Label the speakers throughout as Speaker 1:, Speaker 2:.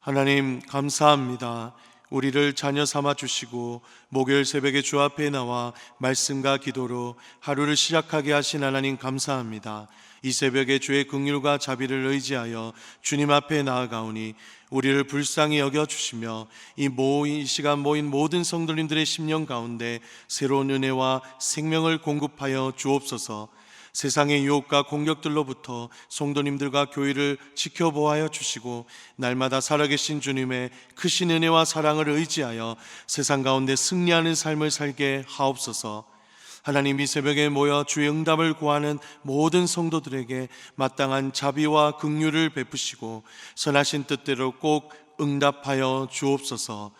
Speaker 1: 하나님 감사합니다. 우리를 자녀 삼아 주시고 목요일 새벽에 주 앞에 나와 말씀과 기도로 하루를 시작하게 하신 하나님 감사합니다. 이 새벽에 주의 긍휼과 자비를 의지하여 주님 앞에 나아가오니 우리를 불쌍히 여겨주시며 이 시간 모인 모든 성도님들의 심령 가운데 새로운 은혜와 생명을 공급하여 주옵소서. 세상의 유혹과 공격들로부터 성도님들과 교회를 지켜보아여 주시고 날마다 살아계신 주님의 크신 은혜와 사랑을 의지하여 세상 가운데 승리하는 삶을 살게 하옵소서. 하나님, 이 새벽에 모여 주의 응답을 구하는 모든 성도들에게 마땅한 자비와 긍휼을 베푸시고 선하신 뜻대로 꼭 응답하여 주옵소서.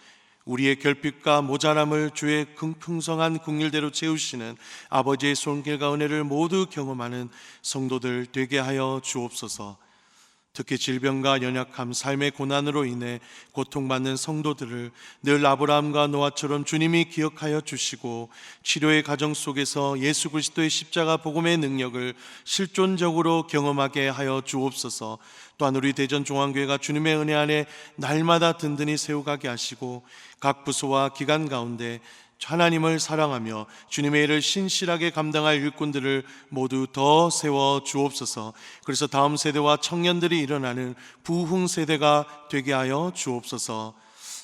Speaker 1: 우리의 결핍과 모자람을 주의 풍성한 긍휼대로 채우시는 아버지의 손길과 은혜를 모두 경험하는 성도들 되게 하여 주옵소서. 특히 질병과 연약함, 삶의 고난으로 인해 고통받는 성도들을 늘 아브라함과 노아처럼 주님이 기억하여 주시고 치료의 과정 속에서 예수 그리스도의 십자가 복음의 능력을 실존적으로 경험하게 하여 주옵소서. 또한 우리 대전종안교회가 주님의 은혜 안에 날마다 든든히 세워가게 하시고 각 부서와 기관 가운데 하나님을 사랑하며 주님의 일을 신실하게 감당할 일꾼들을 모두 더 세워 주옵소서. 그래서 다음 세대와 청년들이 일어나는 부흥 세대가 되게 하여 주옵소서.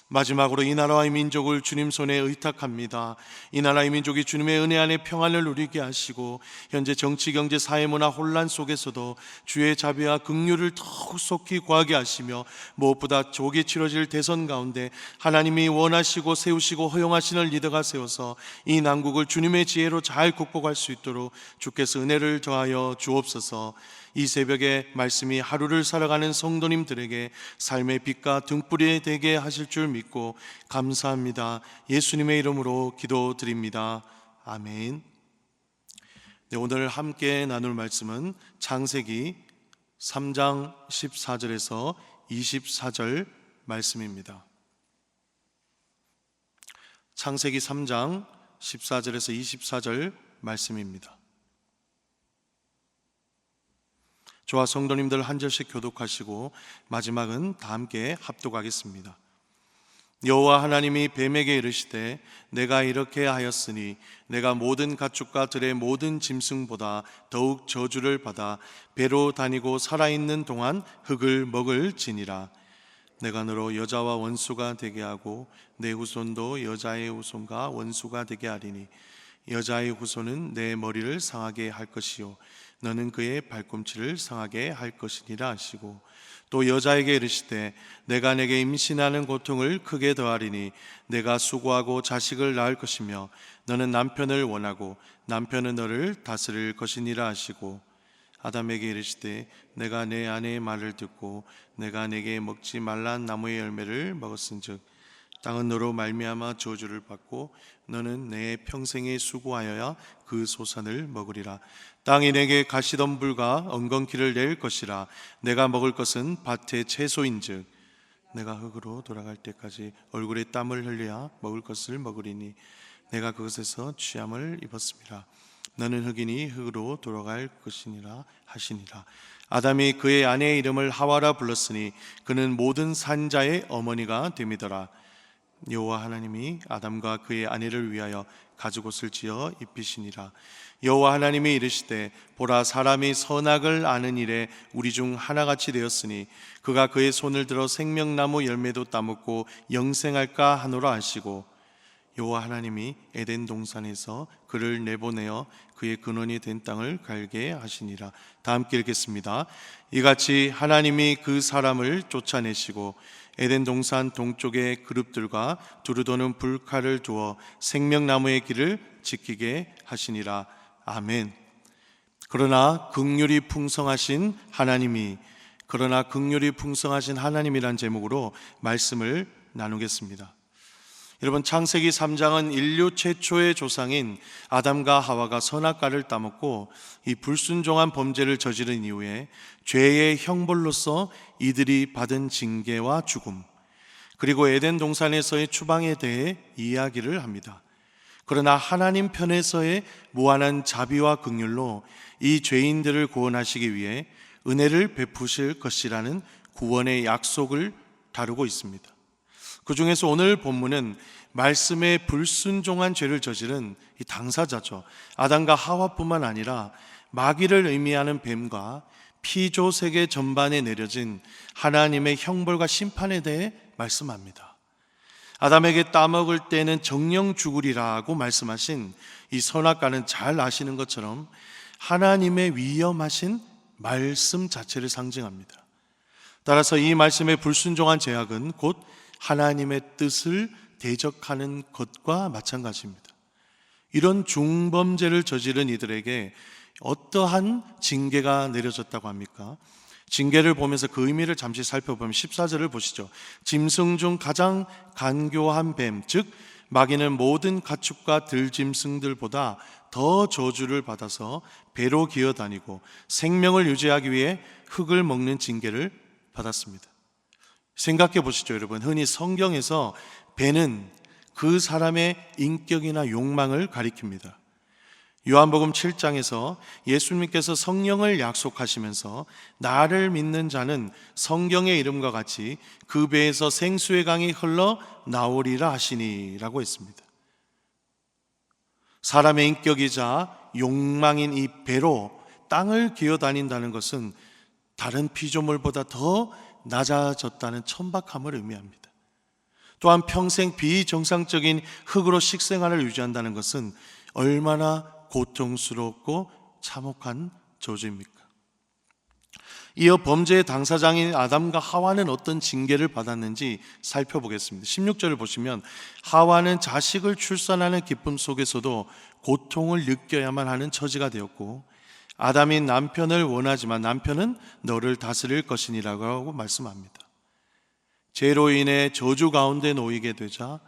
Speaker 1: 마지막으로 이 나라와 이 민족을 주님 손에 의탁합니다. 이 나라의 민족이 주님의 은혜 안에 평안을 누리게 하시고 현재 정치, 경제, 사회, 문화 혼란 속에서도 주의 자비와 긍휼을 더욱 속히 구하게 하시며 무엇보다 조기 치러질 대선 가운데 하나님이 원하시고 세우시고 허용하시는 리더가 세워서 이 난국을 주님의 지혜로 잘 극복할 수 있도록 주께서 은혜를 더하여 주옵소서. 이 새벽에 말씀이 하루를 살아가는 성도님들에게 삶의 빛과 등불이 되게 하실 줄 믿고 감사합니다. 예수님의 이름으로 기도드립니다. 아멘. 네, 오늘 함께 나눌 말씀은 창세기 3장 14절에서 24절 말씀입니다. 창세기 3장 14절에서 24절 말씀입니다. 저와 성도님들 한 절씩 교독하시고 마지막은 다 함께 합독하겠습니다. 여호와 하나님이 뱀에게 이르시되 내가 이렇게 하였으니 내가 모든 가축과 들의 모든 짐승보다 더욱 저주를 받아 배로 다니고 살아있는 동안 흙을 먹을지니라. 내가 너로 여자와 원수가 되게 하고 내 후손도 여자의 후손과 원수가 되게 하리니 여자의 후손은 내 머리를 상하게 할 것이요 너는 그의 발꿈치를 상하게 할 것이니라 하시고 또 여자에게 이르시되 내가 내게 임신하는 고통을 크게 더하리니 내가 수고하고 자식을 낳을 것이며 너는 남편을 원하고 남편은 너를 다스릴 것이니라 하시고 아담에게 이르시되 내가 내 아내의 말을 듣고 내가 내게 먹지 말란 나무의 열매를 먹었은즉 땅은 너로 말미암아 저주를 받고 너는 내 평생에 수고하여야 그 소산을 먹으리라. 땅이 내게 가시덤불과 엉겅퀴를 낼 것이라. 내가 먹을 것은 밭의 채소인즉 내가 흙으로 돌아갈 때까지 얼굴에 땀을 흘려야 먹을 것을 먹으리니 내가 그것에서 취함을 입었습니다. 너는 흙이니 흙으로 돌아갈 것이니라 하시니라. 아담이 그의 아내의 이름을 하와라 불렀으니 그는 모든 산자의 어머니가 됨이더라. 여호와 하나님이 아담과 그의 아내를 위하여 가죽옷을 지어 입히시니라. 여호와 하나님이 이르시되 보라 사람이 선악을 아는 일에 우리 중 하나같이 되었으니 그가 그의 손을 들어 생명나무 열매도 따먹고 영생할까 하노라 하시고 여호와 하나님이 에덴 동산에서 그를 내보내어 그의 근원이 된 땅을 갈게 하시니라. 다 함께 읽겠습니다. 이같이 하나님이 그 사람을 쫓아내시고 에덴 동산 동쪽에 그룹들과 두루 도는 불칼을 두어 생명나무의 길을 지키게 하시니라. 아멘. 그러나 긍휼이 풍성하신 하나님이란 제목으로 말씀을 나누겠습니다. 여러분, 창세기 3장은 인류 최초의 조상인 아담과 하와가 선악과를 따먹고 이 불순종한 범죄를 저지른 이후에 죄의 형벌로서 이들이 받은 징계와 죽음, 그리고 에덴 동산에서의 추방에 대해 이야기를 합니다. 그러나 하나님 편에서의 무한한 자비와 긍휼로 이 죄인들을 구원하시기 위해 은혜를 베푸실 것이라는 구원의 약속을 다루고 있습니다. 그 중에서 오늘 본문은 말씀에 불순종한 죄를 저지른 이 당사자죠. 아담과 하와뿐만 아니라 마귀를 의미하는 뱀과 피조 세계 전반에 내려진 하나님의 형벌과 심판에 대해 말씀합니다. 아담에게 따먹을 때는 정령 죽으리라고 말씀하신 이 선악과는 잘 아시는 것처럼 하나님의 위엄하신 말씀 자체를 상징합니다. 따라서 이 말씀에 불순종한 죄악은 곧 하나님의 뜻을 대적하는 것과 마찬가지입니다. 이런 중범죄를 저지른 이들에게 어떠한 징계가 내려졌다고 합니까? 징계를 보면서 그 의미를 잠시 살펴보면 14절을 보시죠. 짐승 중 가장 간교한 뱀, 즉 마귀는 모든 가축과 들짐승들보다 더 저주를 받아서 배로 기어다니고 생명을 유지하기 위해 흙을 먹는 징계를 받았습니다. 생각해 보시죠, 여러분. 흔히 성경에서 배는 그 사람의 인격이나 욕망을 가리킵니다. 요한복음 7장에서 예수님께서 성령을 약속하시면서 나를 믿는 자는 성경의 이름과 같이 그 배에서 생수의 강이 흘러 나오리라 하시니 라고 했습니다. 사람의 인격이자 욕망인 이 배로 땅을 기어다닌다는 것은 다른 피조물보다 더 낮아졌다는 천박함을 의미합니다. 또한 평생 비정상적인 흙으로 식생활을 유지한다는 것은 얼마나 고통스럽고 참혹한 저주입니까? 이어 범죄의 당사자인 아담과 하와는 어떤 징계를 받았는지 살펴보겠습니다. 16절을 보시면 하와는 자식을 출산하는 기쁨 속에서도 고통을 느껴야만 하는 처지가 되었고 아담이 남편을 원하지만 남편은 너를 다스릴 것이니라고 말씀합니다. 죄로 인해 저주 가운데 놓이게 되자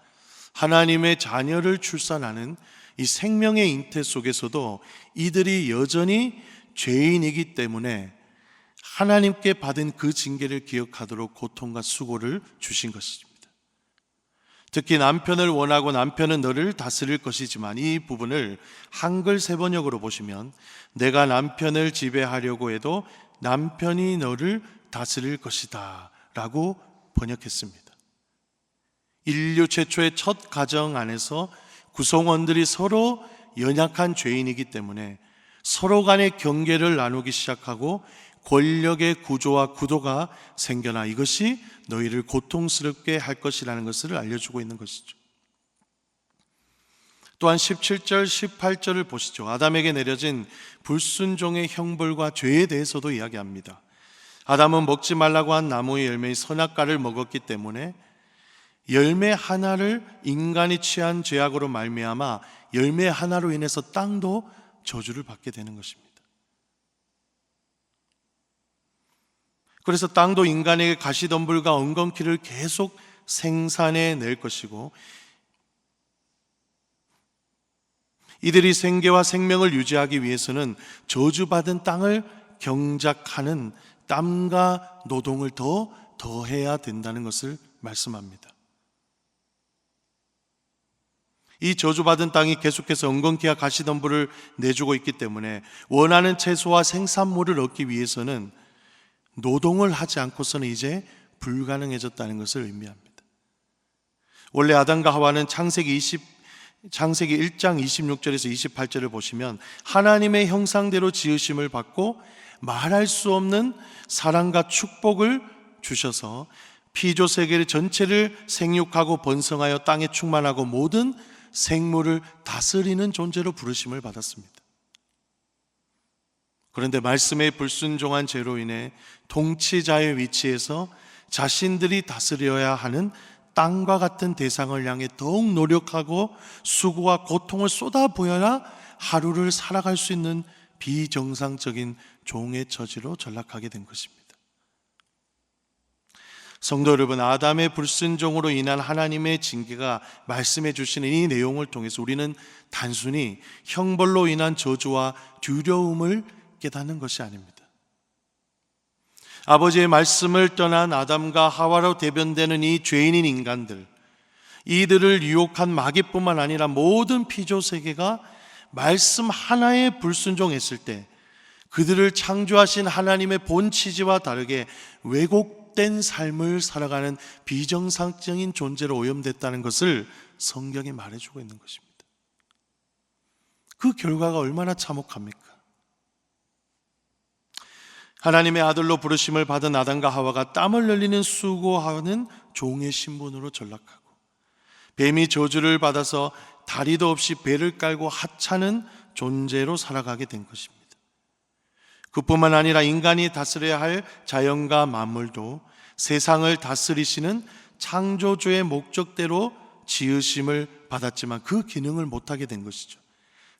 Speaker 1: 하나님의 자녀를 출산하는 이 생명의 잉태 속에서도 이들이 여전히 죄인이기 때문에 하나님께 받은 그 징계를 기억하도록 고통과 수고를 주신 것입니다. 특히 남편을 원하고 남편은 너를 다스릴 것이지만 이 부분을 한글 세번역으로 보시면 내가 남편을 지배하려고 해도 남편이 너를 다스릴 것이다 라고 번역했습니다. 인류 최초의 첫 가정 안에서 구성원들이 서로 연약한 죄인이기 때문에 서로 간의 경계를 나누기 시작하고 권력의 구조와 구도가 생겨나 이것이 너희를 고통스럽게 할 것이라는 것을 알려주고 있는 것이죠. 또한 17절, 18절을 보시죠. 아담에게 내려진 불순종의 형벌과 죄에 대해서도 이야기합니다. 아담은 먹지 말라고 한 나무의 열매의 선악과를 먹었기 때문에 열매 하나를 인간이 취한 죄악으로 말미암아 열매 하나로 인해서 땅도 저주를 받게 되는 것입니다. 그래서 땅도 인간에게 가시덤불과 엉겅퀴를 계속 생산해 낼 것이고 이들이 생계와 생명을 유지하기 위해서는 저주받은 땅을 경작하는 땀과 노동을 더해야 된다는 것을 말씀합니다. 이 저주받은 땅이 계속해서 엉겅퀴와 가시덤불을 내주고 있기 때문에 원하는 채소와 생산물을 얻기 위해서는 노동을 하지 않고서는 이제 불가능해졌다는 것을 의미합니다. 원래 아담과 하와는 창세기 1장 26절에서 28절을 보시면 하나님의 형상대로 지으심을 받고 말할 수 없는 사랑과 축복을 주셔서 피조 세계 전체를 생육하고 번성하여 땅에 충만하고 모든 생물을 다스리는 존재로 부르심을 받았습니다. 그런데 말씀에 불순종한 죄로 인해 통치자의 위치에서 자신들이 다스려야 하는 땅과 같은 대상을 향해 더욱 노력하고 수고와 고통을 쏟아부어야 하루를 살아갈 수 있는 비정상적인 종의 처지로 전락하게 된 것입니다. 성도 여러분, 아담의 불순종으로 인한 하나님의 징계가 말씀해 주시는 이 내용을 통해서 우리는 단순히 형벌로 인한 저주와 두려움을 깨닫는 것이 아닙니다. 아버지의 말씀을 떠난 아담과 하와로 대변되는 이 죄인인 인간들, 이들을 유혹한 마귀뿐만 아니라 모든 피조 세계가 말씀 하나에 불순종했을 때 그들을 창조하신 하나님의 본 취지와 다르게 왜곡되어 왜곡된 삶을 살아가는 비정상적인 존재로 오염됐다는 것을 성경이 말해주고 있는 것입니다. 그 결과가 얼마나 참혹합니까? 하나님의 아들로 부르심을 받은 아담과 하와가 땀을 흘리는 수고하는 종의 신분으로 전락하고, 뱀이 저주를 받아서 다리도 없이 배를 깔고 하찮은 존재로 살아가게 된 것입니다. 그뿐만 아니라 인간이 다스려야 할 자연과 만물도 세상을 다스리시는 창조주의 목적대로 지으심을 받았지만 그 기능을 못하게 된 것이죠.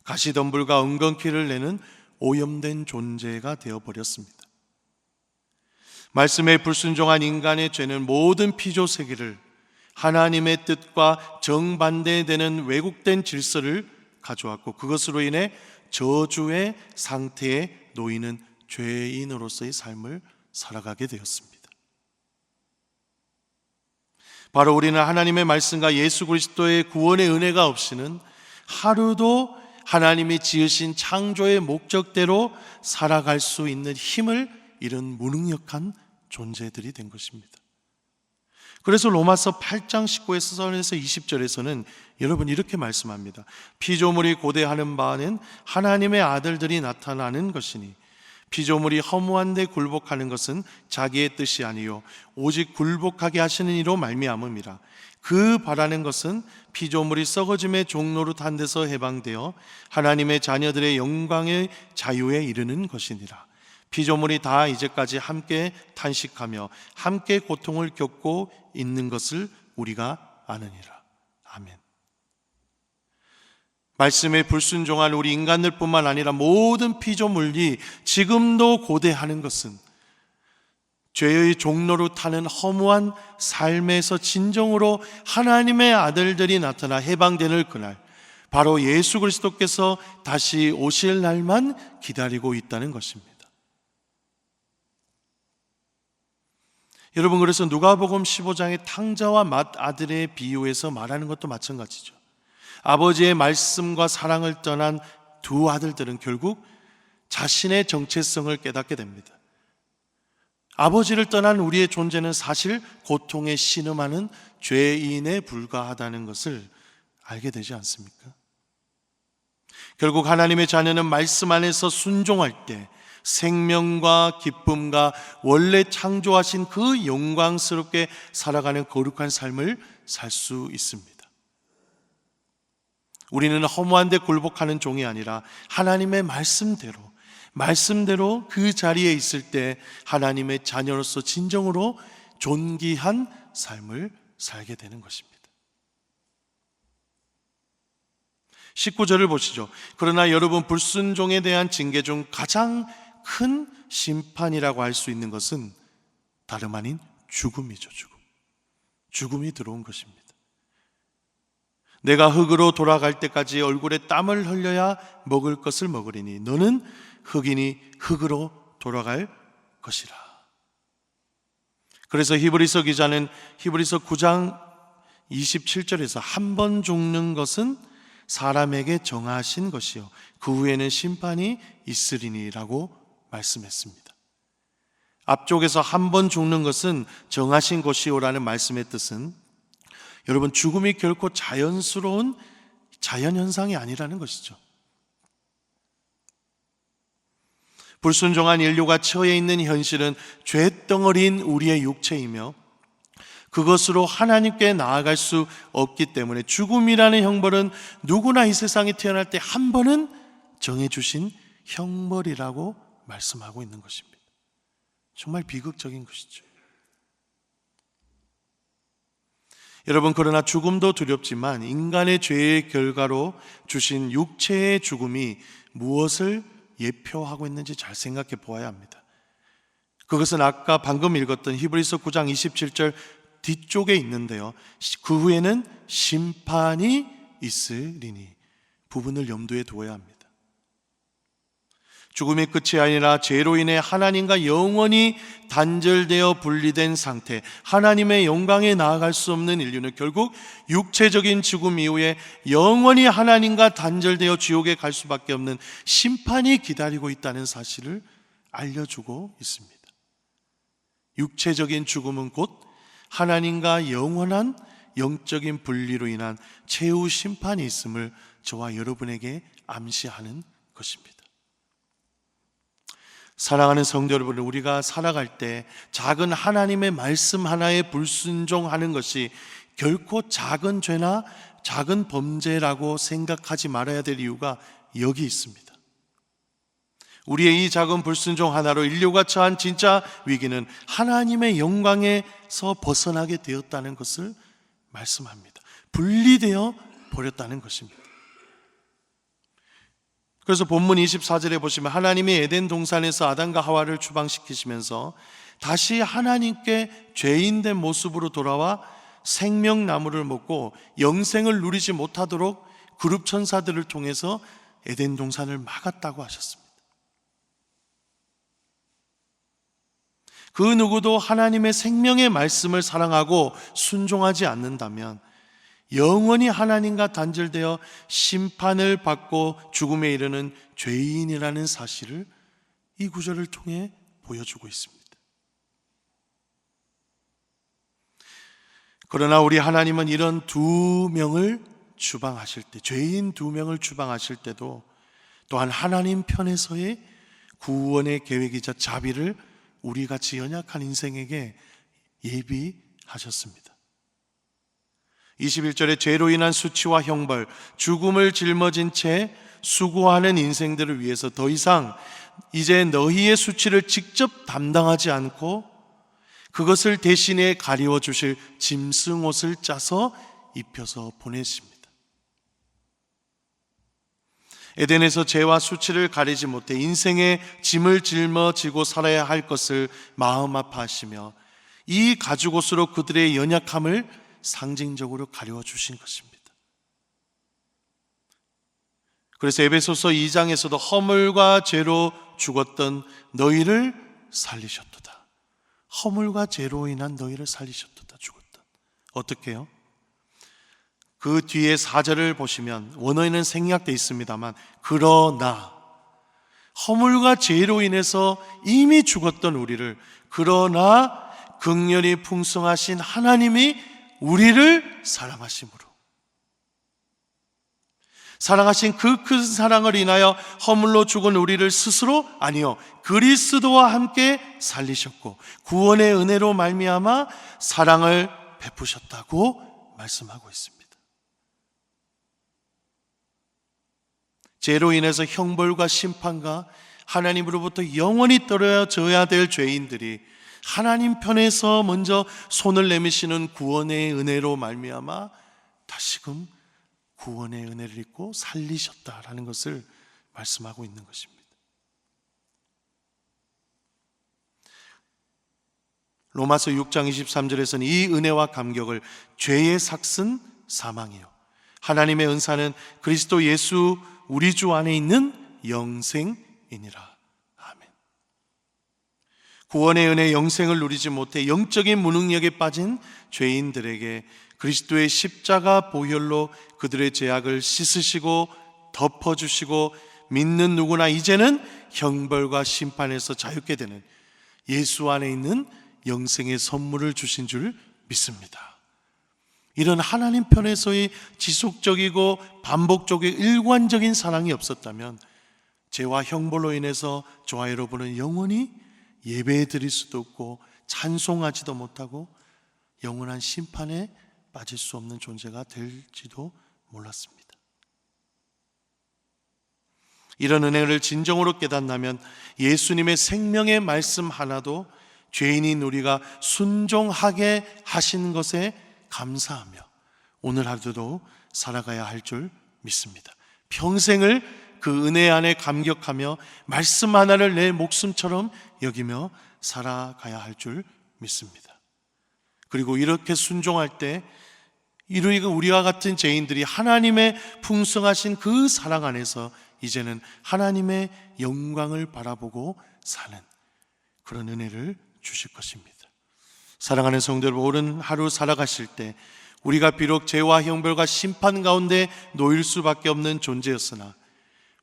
Speaker 1: 가시덤불과 엉겅퀴를 내는 오염된 존재가 되어버렸습니다. 말씀에 불순종한 인간의 죄는 모든 피조세계를 하나님의 뜻과 정반대되는 왜곡된 질서를 가져왔고, 그것으로 인해 저주의 상태에 놓이는 죄인으로서의 삶을 살아가게 되었습니다. 바로 우리는 하나님의 말씀과 예수 그리스도의 구원의 은혜가 없이는 하루도 하나님이 지으신 창조의 목적대로 살아갈 수 있는 힘을 잃은 무능력한 존재들이 된 것입니다. 그래서 로마서 8장 19절에서 20절에서는 여러분 이렇게 말씀합니다. 피조물이 고대하는 바는 하나님의 아들들이 나타나는 것이니 피조물이 허무한 데 굴복하는 것은 자기의 뜻이 아니요 오직 굴복하게 하시는 이로 말미암음이라. 그 바라는 것은 피조물이 썩어짐의 종노릇한 데서 해방되어 하나님의 자녀들의 영광의 자유에 이르는 것이니라. 피조물이 다 이제까지 함께 탄식하며 함께 고통을 겪고 있는 것을 우리가 아느니라. 아멘. 말씀에 불순종한 우리 인간들 뿐만 아니라 모든 피조물이 지금도 고대하는 것은 죄의 종로로 타는 허무한 삶에서 진정으로 하나님의 아들들이 나타나 해방되는 그날, 바로 예수 그리스도께서 다시 오실 날만 기다리고 있다는 것입니다. 여러분, 그래서 누가복음 15장의 탕자와 맏아들의 비유에서 말하는 것도 마찬가지죠. 아버지의 말씀과 사랑을 떠난 두 아들들은 결국 자신의 정체성을 깨닫게 됩니다. 아버지를 떠난 우리의 존재는 사실 고통에 신음하는 죄인에 불과하다는 것을 알게 되지 않습니까? 결국 하나님의 자녀는 말씀 안에서 순종할 때 생명과 기쁨과 원래 창조하신 그 영광스럽게 살아가는 거룩한 삶을 살 수 있습니다. 우리는 허무한 데 굴복하는 종이 아니라 하나님의 말씀대로 그 자리에 있을 때 하나님의 자녀로서 진정으로 존귀한 삶을 살게 되는 것입니다. 19절을 보시죠. 그러나 여러분, 불순종에 대한 징계 중 가장 큰 심판이라고 할 수 있는 것은 다름 아닌 죽음이죠. 죽음이 들어온 것입니다. 내가 흙으로 돌아갈 때까지 얼굴에 땀을 흘려야 먹을 것을 먹으리니 너는 흙이니 흙으로 돌아갈 것이라. 그래서 히브리서 기자는 히브리서 9장 27절에서 한 번 죽는 것은 사람에게 정하신 것이요 그 후에는 심판이 있으리니라고 말씀했습니다. 앞쪽에서 한 번 죽는 것은 정하신 것이요라는 말씀의 뜻은 여러분, 죽음이 결코 자연스러운 자연현상이 아니라는 것이죠. 불순종한 인류가 처해 있는 현실은 죄덩어리인 우리의 육체이며 그것으로 하나님께 나아갈 수 없기 때문에 죽음이라는 형벌은 누구나 이 세상에 태어날 때 한 번은 정해주신 형벌이라고 말씀하고 있는 것입니다. 정말 비극적인 것이죠. 여러분, 그러나 죽음도 두렵지만 인간의 죄의 결과로 주신 육체의 죽음이 무엇을 예표하고 있는지 잘 생각해 보아야 합니다. 그것은 아까 방금 읽었던 히브리서 9장 27절 뒤쪽에 있는데요, 그 후에는 심판이 있으리니 부분을 염두에 두어야 합니다. 죽음이 끝이 아니라 죄로 인해 하나님과 영원히 단절되어 분리된 상태, 하나님의 영광에 나아갈 수 없는 인류는 결국 육체적인 죽음 이후에 영원히 하나님과 단절되어 지옥에 갈 수밖에 없는 심판이 기다리고 있다는 사실을 알려주고 있습니다. 육체적인 죽음은 곧 하나님과 영원한 영적인 분리로 인한 최후 심판이 있음을 저와 여러분에게 암시하는 것입니다. 사랑하는 성도 여러분, 우리가 살아갈 때 작은 하나님의 말씀 하나에 불순종하는 것이 결코 작은 죄나 작은 범죄라고 생각하지 말아야 될 이유가 여기 있습니다. 우리의 이 작은 불순종 하나로 인류가 처한 진짜 위기는 하나님의 영광에서 벗어나게 되었다는 것을 말씀합니다. 분리되어 버렸다는 것입니다. 그래서 본문 24절에 보시면 하나님이 에덴 동산에서 아담과 하와를 추방시키시면서 다시 하나님께 죄인된 모습으로 돌아와 생명나무를 먹고 영생을 누리지 못하도록 그룹 천사들을 통해서 에덴 동산을 막았다고 하셨습니다. 그 누구도 하나님의 생명의 말씀을 사랑하고 순종하지 않는다면 영원히 하나님과 단절되어 심판을 받고 죽음에 이르는 죄인이라는 사실을 이 구절을 통해 보여주고 있습니다. 그러나 우리 하나님은 이런 두 명을 추방하실 때, 죄인 두 명을 추방하실 때도 또한 하나님 편에서의 구원의 계획이자 자비를 우리같이 연약한 인생에게 예비하셨습니다. 21절에 죄로 인한 수치와 형벌, 죽음을 짊어진 채 수고하는 인생들을 위해서 더 이상 이제 너희의 수치를 직접 담당하지 않고 그것을 대신에 가리워 주실 짐승옷을 짜서 입혀서 보내십니다. 에덴에서 죄와 수치를 가리지 못해 인생의 짐을 짊어지고 살아야 할 것을 마음 아파하시며 이 가죽옷으로 그들의 연약함을 상징적으로 가려워 주신 것입니다. 그래서 에베소서 2장에서도 허물과 죄로 죽었던 너희를 살리셨도다. 허물과 죄로 인한 너희를 살리셨도다. 죽었다. 어떻게 해요? 그 뒤에 4절을 보시면 원어에는 생략되어 있습니다만 그러나 허물과 죄로 인해서 이미 죽었던 우리를 그러나 긍휼이 풍성하신 하나님이 우리를 사랑하심으로 사랑하신 그 큰 사랑을 인하여 허물로 죽은 우리를 스스로 아니요 그리스도와 함께 살리셨고 구원의 은혜로 말미암아 사랑을 베푸셨다고 말씀하고 있습니다. 죄로 인해서 형벌과 심판과 하나님으로부터 영원히 떨어져야 될 죄인들이 하나님 편에서 먼저 손을 내미시는 구원의 은혜로 말미암아 다시금 구원의 은혜를 입고 살리셨다라는 것을 말씀하고 있는 것입니다. 로마서 6장 23절에서는 이 은혜와 감격을 죄의 삭슨 사망이요 하나님의 은사는 그리스도 예수 우리 주 안에 있는 영생이니라. 아멘. 구원의 은혜 영생을 누리지 못해 영적인 무능력에 빠진 죄인들에게 그리스도의 십자가 보혈로 그들의 죄악을 씻으시고 덮어주시고 믿는 누구나 이제는 형벌과 심판에서 자유케 되는 예수 안에 있는 영생의 선물을 주신 줄 믿습니다. 이런 하나님 편에서의 지속적이고 반복적인 일관적인 사랑이 없었다면 죄와 형벌로 인해서 저와 여러분은 영원히 예배 드릴 수도 없고 찬송하지도 못하고 영원한 심판에 빠질 수 없는 존재가 될지도 몰랐습니다. 이런 은혜를 진정으로 깨닫는다면 예수님의 생명의 말씀 하나도 죄인인 우리가 순종하게 하신 것에 감사하며 오늘 하루도 살아가야 할 줄 믿습니다. 평생을 그 은혜 안에 감격하며 말씀 하나를 내 목숨처럼 여기며 살아가야 할 줄 믿습니다. 그리고 이렇게 순종할 때 우리와 같은 죄인들이 하나님의 풍성하신 그 사랑 안에서 이제는 하나님의 영광을 바라보고 사는 그런 은혜를 주실 것입니다. 사랑하는 성도 여러분, 오늘 하루 살아가실 때 우리가 비록 죄와 형벌과 심판 가운데 놓일 수밖에 없는 존재였으나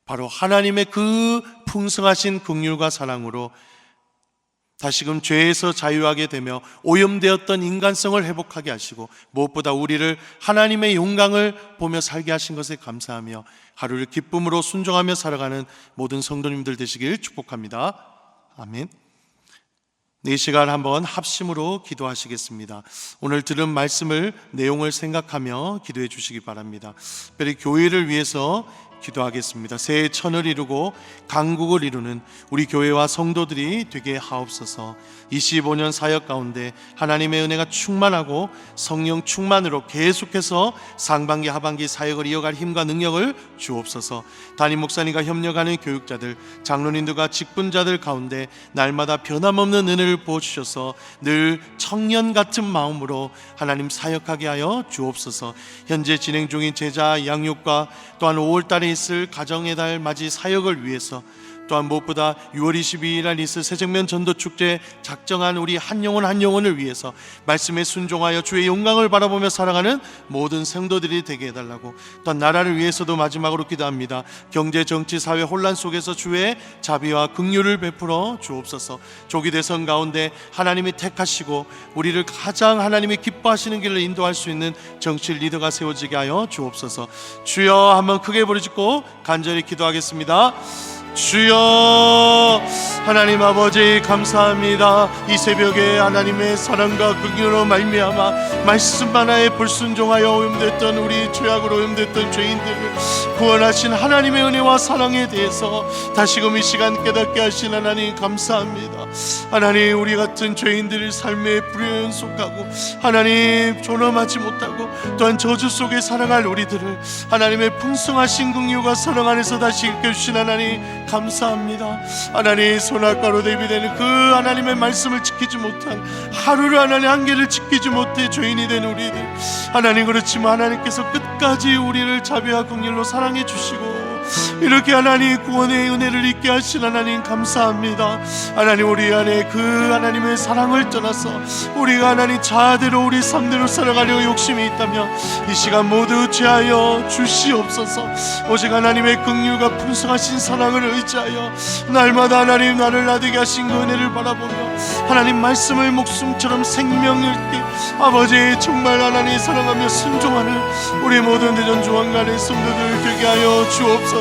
Speaker 1: 바로 하나님의 그 풍성하신 긍휼과 사랑으로 다시금 죄에서 자유하게 되며 오염되었던 인간성을 회복하게 하시고 무엇보다 우리를 하나님의 영광을 보며 살게 하신 것에 감사하며 하루를 기쁨으로 순종하며 살아가는 모든 성도님들 되시길 축복합니다. 아멘. 이 시간 한번 합심으로 기도하시겠습니다. 오늘 들은 말씀을 내용을 생각하며 기도해 주시기 바랍니다. 특별히 교회를 위해서 기도하겠습니다. 새해 천을 이루고 강국을 이루는 우리 교회와 성도들이 되게 하옵소서. 25년 사역 가운데 하나님의 은혜가 충만하고 성령 충만으로 계속해서 상반기 하반기 사역을 이어갈 힘과 능력을 주옵소서. 담임 목사님과 협력하는 교육자들, 장로님들과 직분자들 가운데 날마다 변함없는 은혜를 부어주셔서 늘 청년 같은 마음으로 하나님 사역하게 하여 주옵소서. 현재 진행 중인 제자 양육과 또한 5월달에 있을 가정의 달 맞이 사역을 위해서, 또한 무엇보다 6월 22일 날 있을 새정면 전도축제 작정한 우리 한 영혼 한 영혼을 위해서 말씀에 순종하여 주의 영광을 바라보며 살아가는 모든 성도들이 되게 해달라고, 또한 나라를 위해서도 마지막으로 기도합니다. 경제, 정치, 사회 혼란 속에서 주의 자비와 긍휼을 베풀어 주옵소서. 조기 대선 가운데 하나님이 택하시고 우리를 가장 하나님이 기뻐하시는 길을 인도할 수 있는 정치 리더가 세워지게 하여 주옵소서. 주여, 한번 크게 부르짖고 간절히 기도하겠습니다. 주여, 하나님 아버지 감사합니다. 이 새벽에 하나님의 사랑과 긍휼로 말미암아 말씀 하나에 불순종하여 오염됐던 우리 죄악으로 오염됐던 죄인들을 구원하신 하나님의 은혜와 사랑에 대해서 다시금 이 시간 깨닫게 하신 하나님 감사합니다. 하나님, 우리 같은 죄인들의 삶의 불의에 속하고 하나님 존엄하지 못하고 또한 저주 속에 살아갈 우리들을 하나님의 풍성하신 긍휼과 사랑 안에서 다시 이끌주신 하나님 감사합니다. 하나님, 선악과로 대비되는 그 하나님의 말씀을 지키지 못한 하루를 하나님 한계를 지키지 못해 죄인이 된 우리들, 하나님 그렇지만 하나님께서 끝까지 우리를 자비와 긍휼로 사랑해 주시고 이렇게 하나님 구원의 은혜를 있게 하신 하나님 감사합니다. 하나님, 우리 안에 그 하나님의 사랑을 떠나서 우리가 하나님 자아대로 우리 삶대로 살아가려고 욕심이 있다면 이 시간 모두 죄하여 주시옵소서. 오직 하나님의 긍휼과 풍성하신 사랑을 의지하여 날마다 하나님 나를 나되게 하신 그 은혜를 바라보며 하나님 말씀을 목숨처럼 생명을 있게 아버지 정말 하나님 사랑하며 순종하는 우리 모든 대전중앙간의 성도들 되게 하여 주옵소서.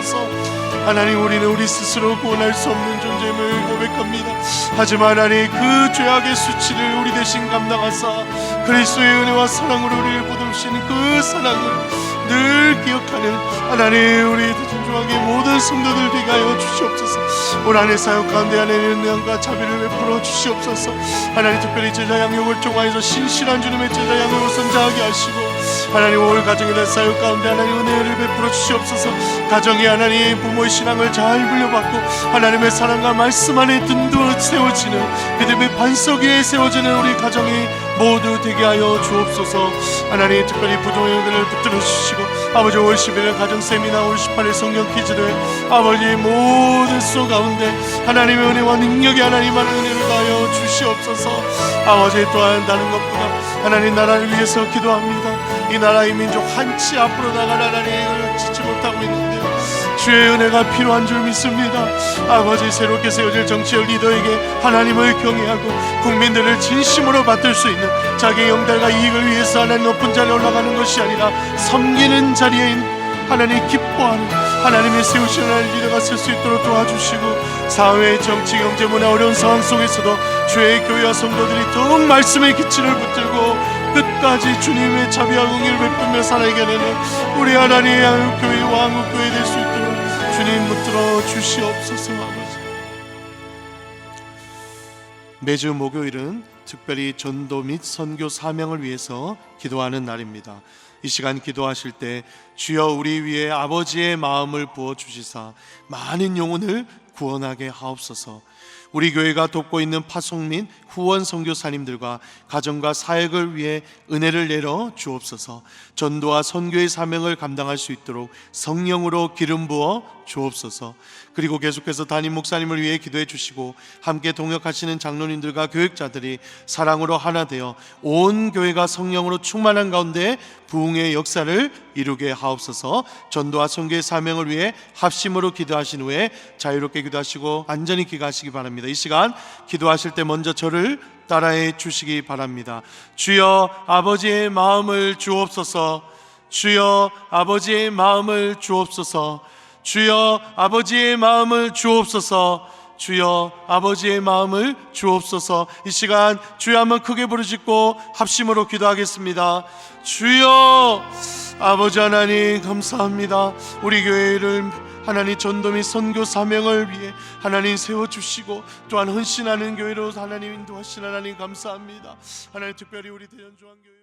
Speaker 1: 하나님, 우리는 우리 스스로 구원할 수 없는 존재임을 고백합니다. 하지만 하나님 그 죄악의 수치를 우리 대신 감당하사 그리스도의 은혜와 사랑으로 우리를 보듬으시는 그 사랑을 늘 기억하는 하나님 우리 존중하게 모든 성도들 되게 하여 주시옵소서. 올 한해 사역 가운데 하나님의 은혜와 자비를 베풀어 주시옵소서. 하나님, 특별히 제자 양육을 통하여서 신실한 주님의 제자 양육을 선자하게 하시고 하나님 올 가정의 날 사역 가운데 하나님 은혜를 베풀어 주시옵소서. 가정이 하나님 부모의 신앙을 잘 물려받고 하나님의 사랑과 말씀 안에 든든히 세워지는 믿음의 반석 위에 세워지는 우리 가정이 모두 되게 하여 주옵소서. 하나님, 특별히 부정의 은혜를 붙들어 주시고 아버지 올 11일 가정 세미나, 올 18일 성령 퀴즈대 아버지 모든 속 가운데 하나님의 은혜와 능력이 하나님만의 은혜를 가하여 주시옵소서. 아버지, 또한 다른 것보다 하나님 나라를 위해서 기도합니다. 이 나라의 민족 한치 앞으로 나갈 하나님을 지지 못하고 있는데 주의 은혜가 필요한 줄 믿습니다. 아버지, 새롭게 세워질 정치적 리더에게 하나님을 경외하고 국민들을 진심으로 받들 수 있는 자기의 영달과 이익을 위해서 하나님 높은 자리에 올라가는 것이 아니라 섬기는 자리에 하나님 기뻐하는 하나님의 세우신 하나님 리더가 쓸 수 있도록 도와주시고 사회, 정치, 경제, 문화 어려운 상황 속에서도 주의 교회와 성도들이 더욱 말씀의 기치를 붙들고 끝까지 주님의 자비와 긍휼을 베풀며 살아가게 되는 우리 하나님의 한국교회와 한국교회 될 수 있도록 주님 붙들어 주시옵소서. 아버지, 매주 목요일은 특별히 전도 및 선교 사명을 위해서 기도하는 날입니다. 이 시간 기도하실 때 주여 우리 위에 아버지의 마음을 부어주시사 많은 영혼을 구원하게 하옵소서. 우리 교회가 돕고 있는 파송 및 후원 선교사님들과 가정과 사역을 위해 은혜를 내려 주옵소서. 전도와 선교의 사명을 감당할 수 있도록 성령으로 기름 부어 주옵소서. 그리고 계속해서 담임 목사님을 위해 기도해 주시고 함께 동역하시는 장로님들과 교육자들이 사랑으로 하나 되어 온 교회가 성령으로 충만한 가운데 부흥의 역사를 이루게 하옵소서. 전도와 선교의 사명을 위해 합심으로 기도하신 후에 자유롭게 기도하시고 안전히 귀가하시기 바랍니다. 이 시간 기도하실 때 먼저 저를 따라해 주시기 바랍니다. 주여 아버지의 마음을 주옵소서. 주여 아버지의 마음을 주옵소서. 주여 아버지의 마음을 주옵소서. 주여 아버지의 마음을 주옵소서. 이 시간 주여 한번 크게 부르짖고 합심으로 기도하겠습니다. 주여 아버지 하나님 감사합니다. 우리 교회를 하나님 전도 및 선교 사명을 위해 하나님 세워주시고 또한 헌신하는 교회로 하나님 인도하신 하나님 감사합니다. 하나님 특별히 우리 대전중앙교회